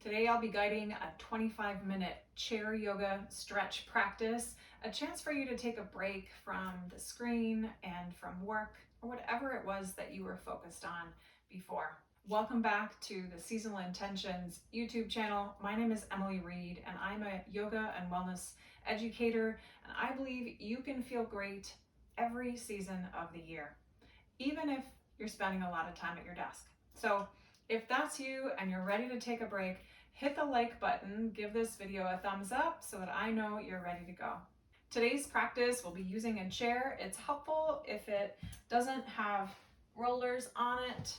Today I'll be guiding a 25-minute chair yoga stretch practice, a chance for you to take a break from the screen and from work or whatever it was that you were focused on before. Welcome back to the Seasonal Intentions YouTube channel. My name is Emily Reed and I'm a yoga and wellness educator, and I believe you can feel great every season of the year, even if you're spending a lot of time at your desk. So if that's you and you're ready to take a break, hit the like button, give this video a thumbs up so that I know you're ready to go. Today's practice will be using a chair. It's helpful if it doesn't have rollers on it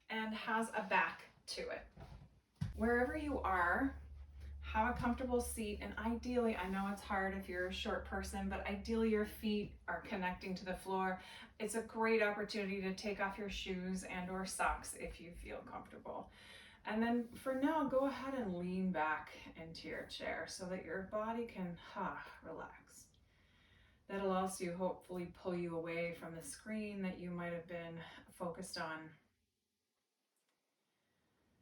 and has a back to it. Wherever you are, have a comfortable seat, and ideally, I know it's hard if you're a short person, but ideally your feet are connecting to the floor. It's a great opportunity to take off your shoes and or socks if you feel comfortable. And then for now, go ahead and lean back into your chair so that your body can relax. That'll also hopefully pull you away from the screen that you might have been focused on.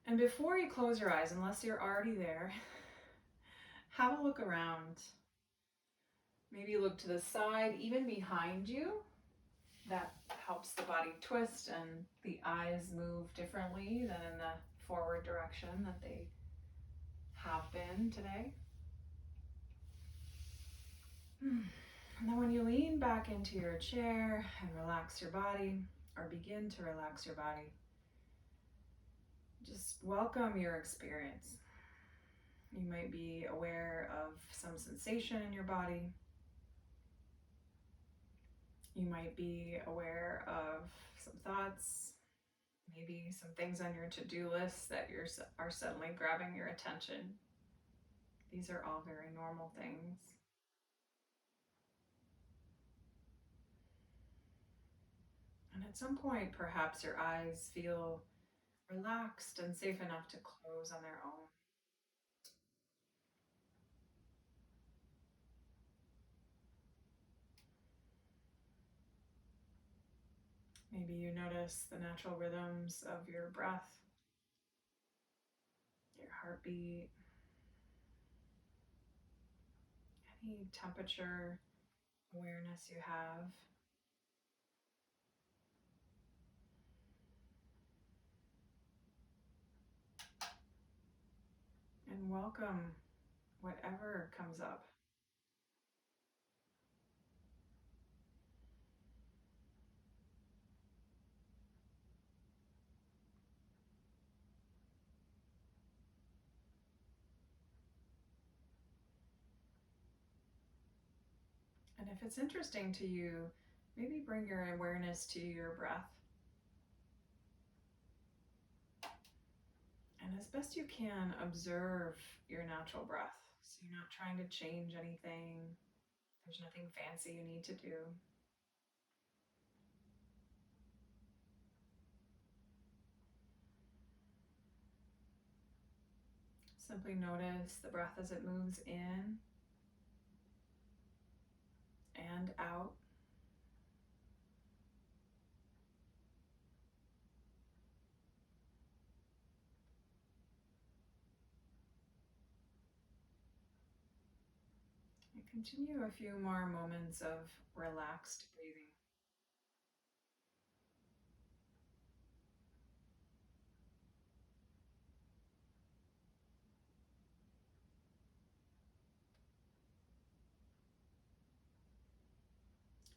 And before you close your eyes, unless you're already there, have a look around. Maybe look to the side, even behind you. That helps the body twist and the eyes move differently than in the forward direction that they have been today. And then when you lean back into your chair and relax your body, or begin to relax your body, just welcome your experience. You might be aware of some sensation in your body. You might be aware of some thoughts, maybe some things on your to-do list that are suddenly grabbing your attention. These are all very normal things. And at some point, perhaps your eyes feel relaxed and safe enough to close on their own. Maybe you notice the natural rhythms of your breath, your heartbeat, any temperature awareness you have. And welcome whatever comes up. And if it's interesting to you, maybe bring your awareness to your breath. And as best you can, observe your natural breath. So you're not trying to change anything. There's nothing fancy you need to do. Simply notice the breath as it moves in and out. And continue a few more moments of relaxed breathing.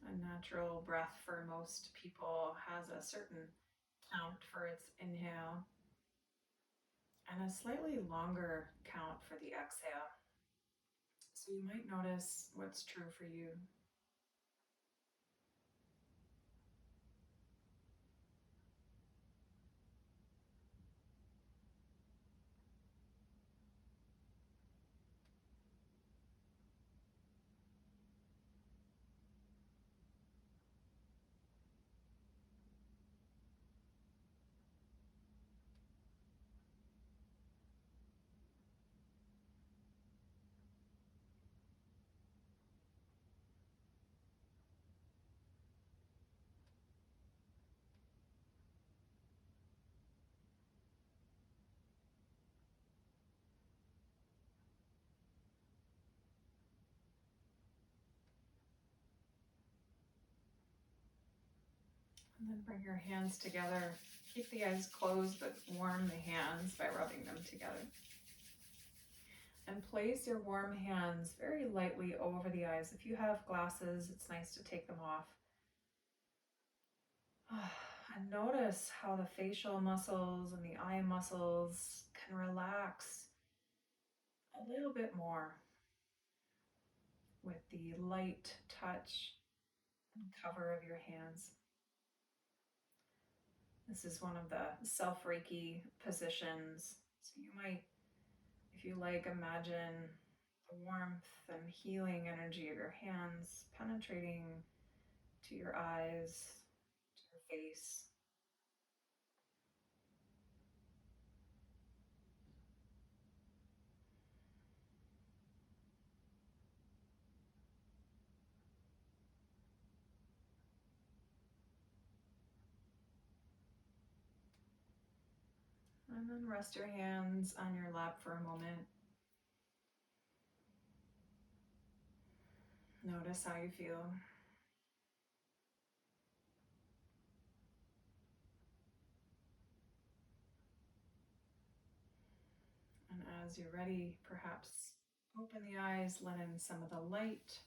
A natural breath for most people has a certain count for its inhale and a slightly longer count for the exhale. So you might notice what's true for you. And then bring your hands together. Keep the eyes closed, but warm the hands by rubbing them together. And place your warm hands very lightly over the eyes. If you have glasses, it's nice to take them off. And notice how the facial muscles and the eye muscles can relax a little bit more with the light touch and cover of your hands. This is one of the self-Reiki positions. So you might, if you like, imagine the warmth and healing energy of your hands penetrating to your eyes, to your face. And then rest your hands on your lap for a moment. Notice how you feel. And as you're ready, perhaps open the eyes, let in some of the light.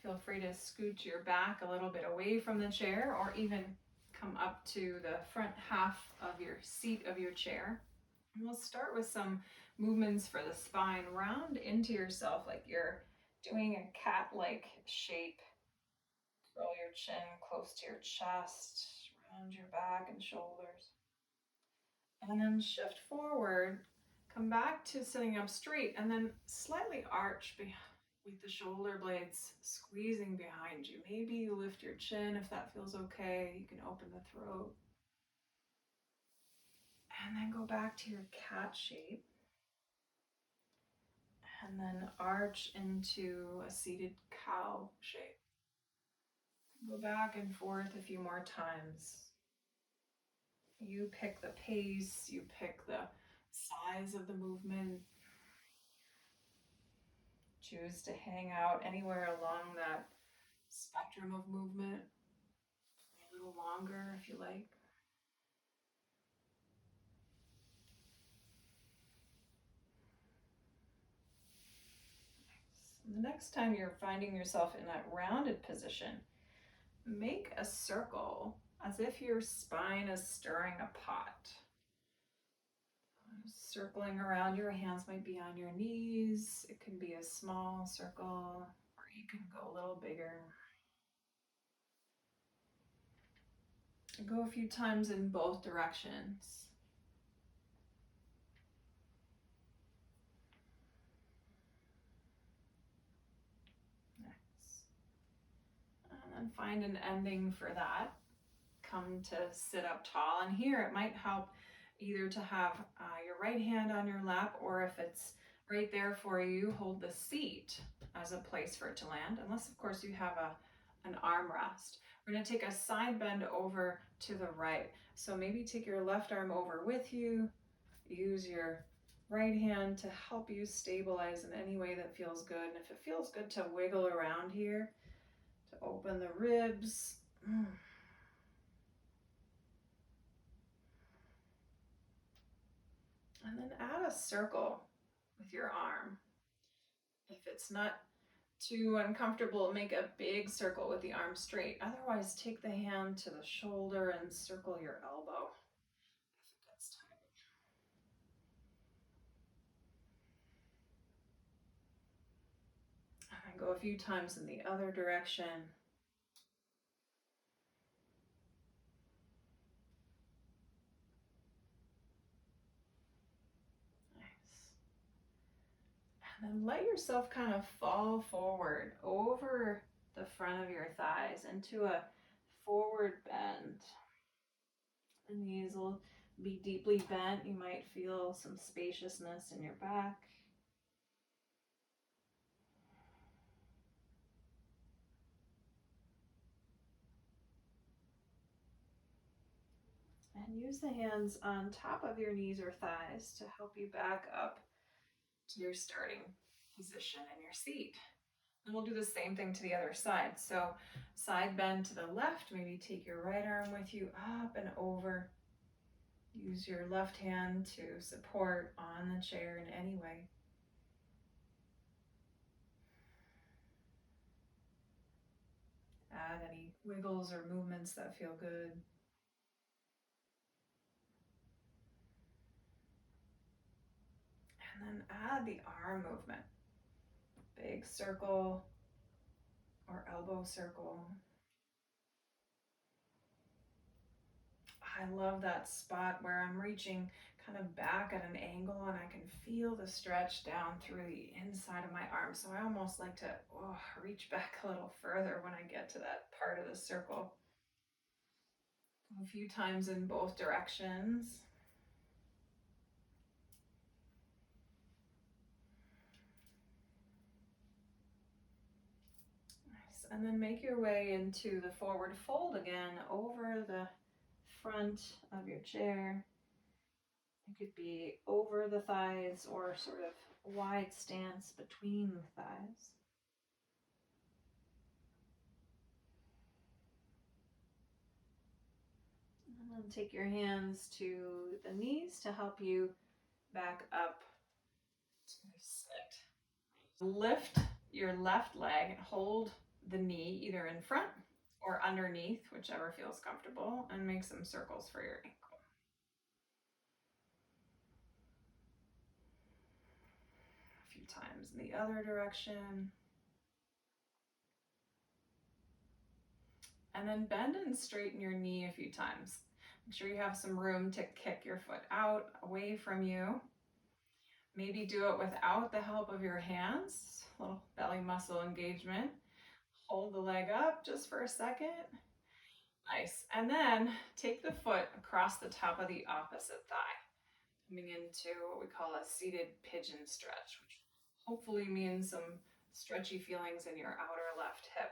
Feel free to scoot your back a little bit away from the chair, or even come up to the front half of your seat of your chair. And we'll start with some movements for the spine. Round into yourself like you're doing a cat-like shape. Roll your chin close to your chest, round your back and shoulders. And then shift forward, come back to sitting up straight, and then slightly arch with the shoulder blades squeezing behind you. Maybe you lift your chin if that feels okay. You can open the throat. And then go back to your cat shape. And then arch into a seated cow shape. Go back and forth a few more times. You pick the pace, you pick the size of the movement. Choose to hang out anywhere along that spectrum of movement. A little longer if you like. The next time you're finding yourself in that rounded position, make a circle as if your spine is stirring a pot. Circling around, your hands might be on your knees. It can be a small circle, or you can go a little bigger. Go a few times in both directions. Next. And then find an ending for that. Come to sit up tall. And here it might help either to have your right hand on your lap, or if it's right there for you, hold the seat as a place for it to land, unless of course you have an armrest. We're going to take a side bend over to the right. So maybe take your left arm over with you. Use your right hand to help you stabilize in any way that feels good. And if it feels good to wiggle around here, to open the ribs. And then add a circle with your arm. If it's not too uncomfortable, make a big circle with the arm straight. Otherwise, take the hand to the shoulder and circle your elbow if it gets tight. And go a few times in the other direction. And then let yourself kind of fall forward over the front of your thighs into a forward bend. The knees will be deeply bent. You might feel some spaciousness in your back. And use the hands on top of your knees or thighs to help you back up to your starting position in your seat. And we'll do the same thing to the other side. So side bend to the left, maybe take your right arm with you up and over. Use your left hand to support on the chair in any way. Add any wiggles or movements that feel good. And then add the arm movement. Big circle or elbow circle. I love that spot where I'm reaching kind of back at an angle and I can feel the stretch down through the inside of my arm. So I almost like to reach back a little further when I get to that part of the circle. A few times in both directions. Nice. And then make your way into the forward fold again over the front of your chair. It could be over the thighs or sort of wide stance between the thighs. And then take your hands to the knees to help you back up to sit. Lift your left leg, hold the knee either in front or underneath, whichever feels comfortable, and make some circles for your ankle. A few times in the other direction. And then bend and straighten your knee a few times. Make sure you have some room to kick your foot out away from you. Maybe do it without the help of your hands, a little belly muscle engagement. Hold the leg up just for a second. Nice. And then take the foot across the top of the opposite thigh, coming into what we call a seated pigeon stretch, which hopefully means some stretchy feelings in your outer left hip.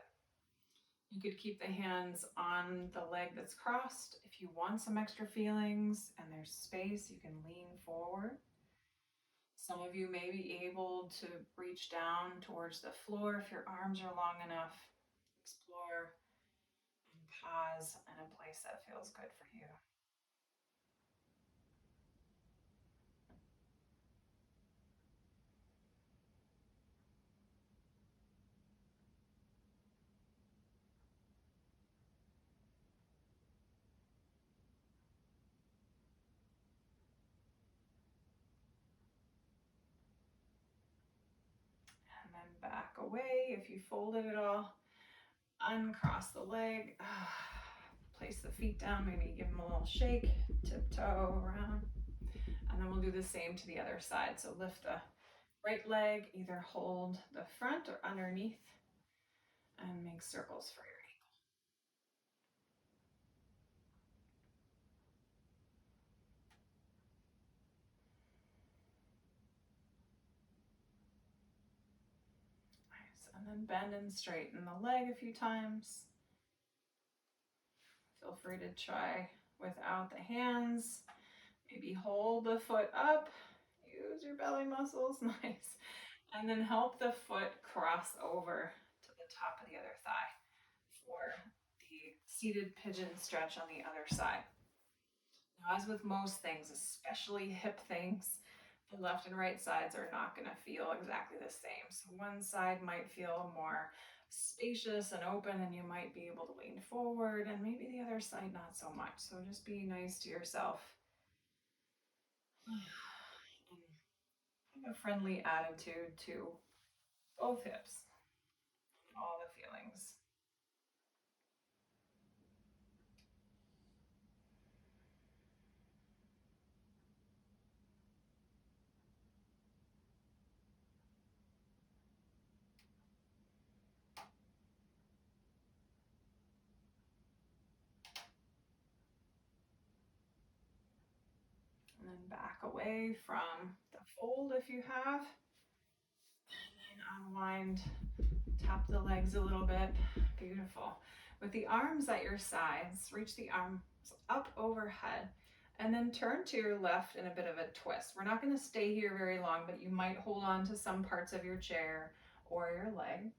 You could keep the hands on the leg that's crossed. If you want some extra feelings and there's space, you can lean forward. Some of you may be able to reach down towards the floor if your arms are long enough. Explore and pause in a place that feels good for you. And then back away. If you folded it all, uncross the leg. Place the feet down, maybe give them a little shake, tiptoe around. And then we'll do the same to the other side. So lift the right leg, either hold the front or underneath, and make circles for your ankle. Nice. And then bend and straighten the leg a few times. Feel free to try without the hands. Maybe hold the foot up. Use your belly muscles. Nice. And then help the foot cross over to the top of the other thigh for the seated pigeon stretch on the other side. Now, as with most things, especially hip things, the left and right sides are not going to feel exactly the same. So one side might feel more spacious and open, and you might be able to lean forward, and maybe the other side not so much. So just be nice to yourself. And have a friendly attitude to both hips, all the feelings. And then back away from the fold if you have. And then unwind, tap the legs a little bit. Beautiful. With the arms at your sides, reach the arms up overhead and then turn to your left in a bit of a twist. We're not going to stay here very long, but you might hold on to some parts of your chair or your leg.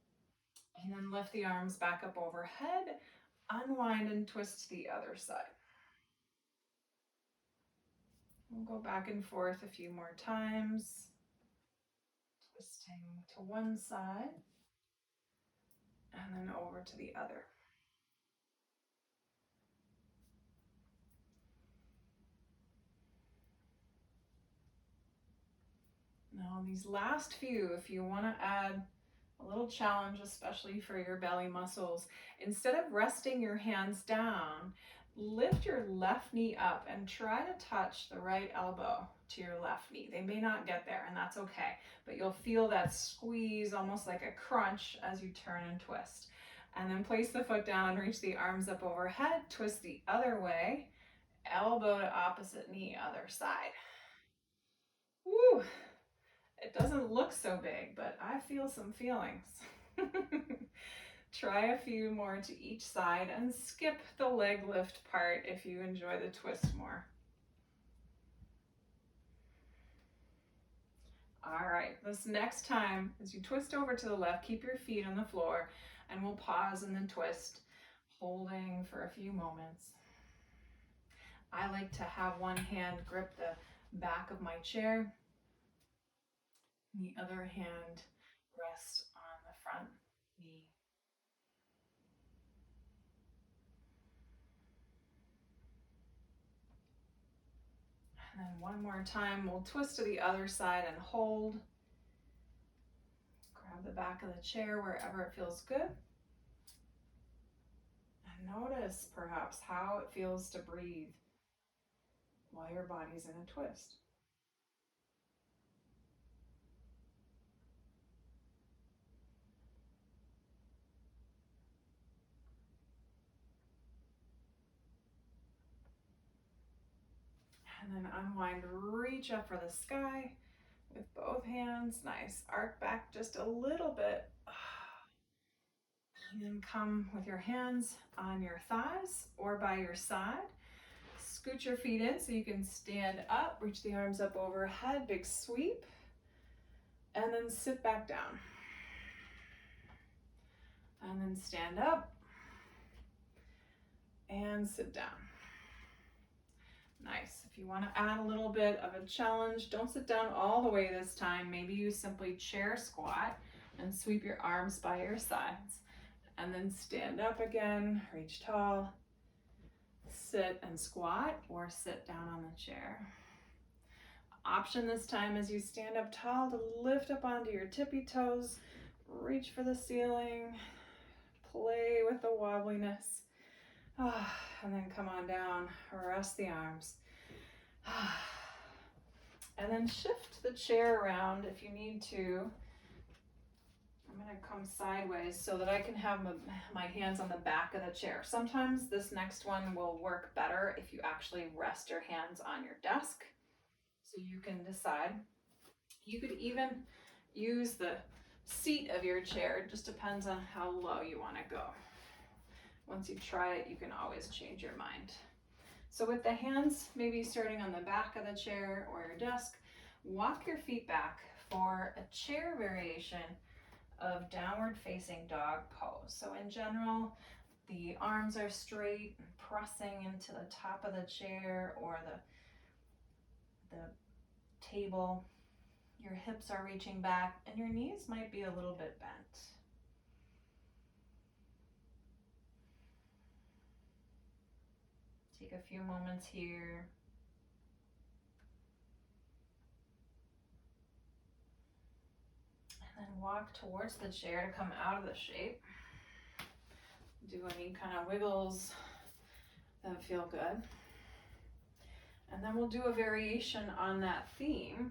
And then lift the arms back up overhead, unwind and twist to the other side. We'll go back and forth a few more times, twisting to one side and then over to the other. Now, these last few, if you want to add a little challenge, especially for your belly muscles, instead of resting your hands down, lift your left knee up and try to touch the right elbow to your left knee. They may not get there, and that's okay, but you'll feel that squeeze, almost like a crunch, as you turn and twist. And then place the foot down, reach the arms up overhead, twist the other way, elbow to opposite knee, other side. Woo! It doesn't look so big, but I feel some feelings. Try a few more to each side and skip the leg lift part if you enjoy the twist more. All right, this next time, as you twist over to the left, keep your feet on the floor and we'll pause and then twist, holding for a few moments. I like to have one hand grip the back of my chair, and the other hand rest on the front knee. And then one more time, we'll twist to the other side and hold. Grab the back of the chair wherever it feels good. And notice perhaps how it feels to breathe while your body's in a twist. And then unwind, reach up for the sky with both hands. Nice. Arc back just a little bit. And then come with your hands on your thighs or by your side. Scoot your feet in so you can stand up. Reach the arms up overhead. Big sweep. And then sit back down. And then stand up. And sit down. Nice. If you want to add a little bit of a challenge, don't sit down all the way this time. Maybe you simply chair squat and sweep your arms by your sides. And then stand up again, reach tall, sit and squat, or sit down on the chair. Option this time as you stand up tall to lift up onto your tippy toes, reach for the ceiling, play with the wobbliness. And then come on down, rest the arms. And then shift the chair around if you need to. I'm going to come sideways so that I can have my hands on the back of the chair. Sometimes this next one will work better if you actually rest your hands on your desk. So you can decide. You could even use the seat of your chair. It just depends on how low you want to go. Once you try it, you can always change your mind. So with the hands maybe starting on the back of the chair or your desk, walk your feet back for a chair variation of downward facing dog pose. So in general, the arms are straight, pressing into the top of the chair or the table. Your hips are reaching back and your knees might be a little bit bent. Take a few moments here. And then walk towards the chair to come out of the shape. Do any kind of wiggles that feel good. And then we'll do a variation on that theme.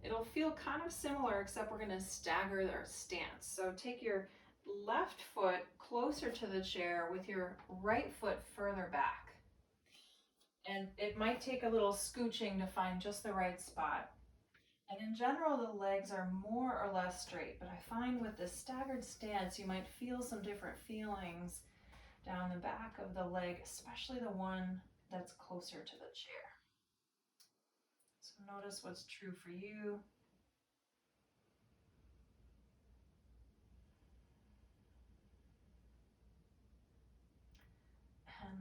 It'll feel kind of similar, except we're going to stagger our stance. So take your left foot closer to the chair with your right foot further back. And it might take a little scooching to find just the right spot. And in general, the legs are more or less straight, but I find with this staggered stance, you might feel some different feelings down the back of the leg, especially the one that's closer to the chair. So notice what's true for you.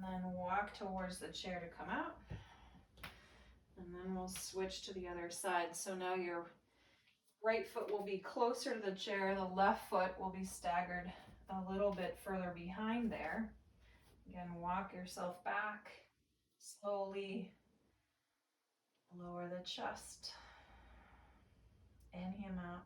And then walk towards the chair to come out. And then we'll switch to the other side. So now your right foot will be closer to the chair. The left foot will be staggered a little bit further behind there. Again, walk yourself back. Slowly lower the chest. Inhale out.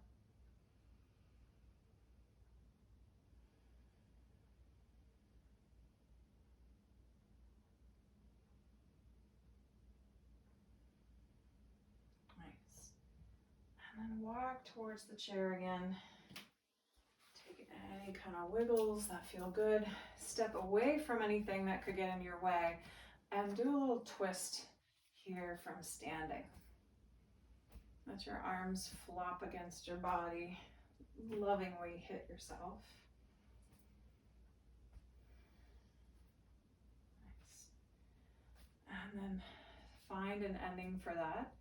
Nice. And then walk towards the chair again. Take any kind of wiggles that feel good. Step away from anything that could get in your way. And do a little twist here from standing. Let your arms flop against your body. Lovingly hit yourself. Nice. And then find an ending for that.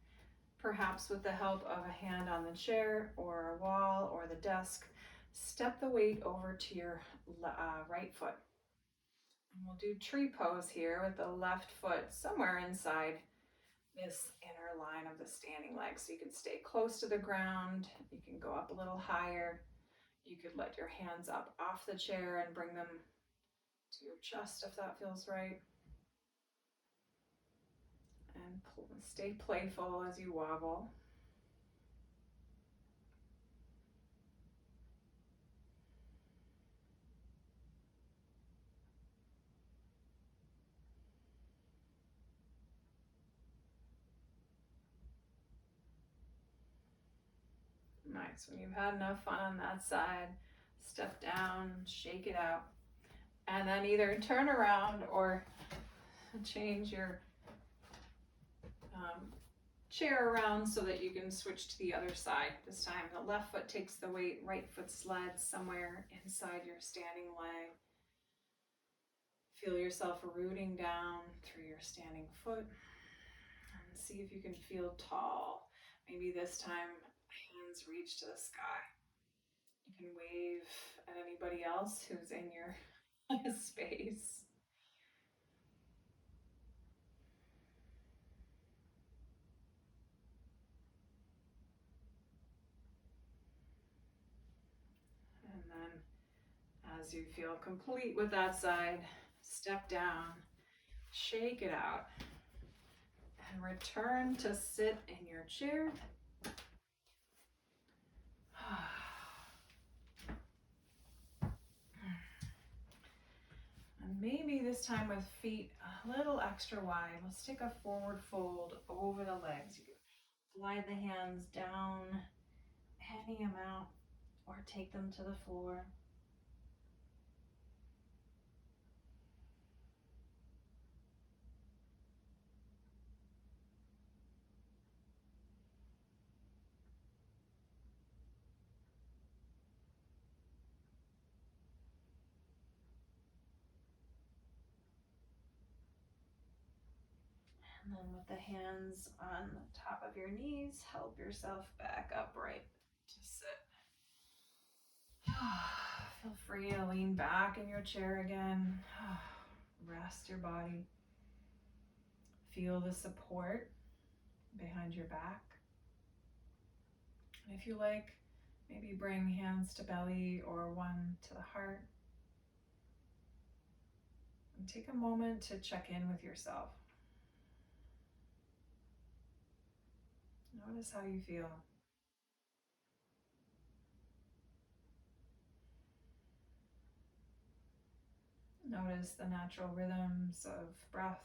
Perhaps with the help of a hand on the chair or a wall or the desk. Step the weight over to your right foot. And we'll do tree pose here with the left foot somewhere inside this inner line of the standing leg. So you can stay close to the ground. You can go up a little higher. You could let your hands up off the chair and bring them to your chest if that feels right. And stay playful as you wobble. Nice. When you've had enough fun on that side, step down, shake it out, and then either turn around or change your chair around so that you can switch to the other side. This time the left foot takes the weight, right foot slides somewhere inside your standing leg. Feel yourself rooting down through your standing foot and see if you can feel tall. Maybe this time hands reach to the sky. You can wave at anybody else who's in your space. And then as you feel complete with that side, step down, shake it out, and return to sit in your chair. And maybe this time with feet a little extra wide, let's take a forward fold over the legs. You can glide the hands down any amount or take them to the floor. And then with the hands on the top of your knees, help yourself back upright to sit. Feel free to lean back in your chair again. Rest your body. Feel the support behind your back. And if you like, maybe bring hands to belly or one to the heart. And take a moment to check in with yourself. Notice how you feel. Notice the natural rhythms of breath,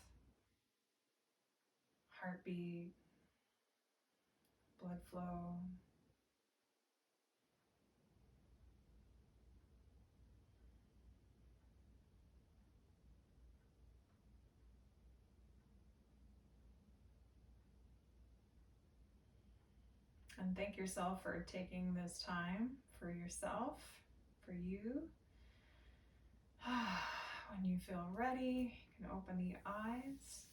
heartbeat, blood flow. And thank yourself for taking this time for yourself, for you. When you feel ready, you can open the eyes.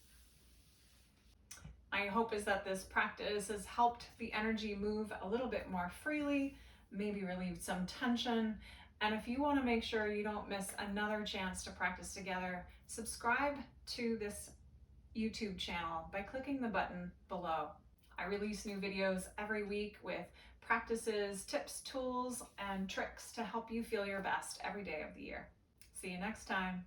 My hope is that this practice has helped the energy move a little bit more freely, maybe relieved some tension, And if you want to make sure you don't miss another chance to practice together, subscribe to this YouTube channel by clicking the button below. I release new videos every week with practices, tips, tools, and tricks to help you feel your best every day of the year. See you next time.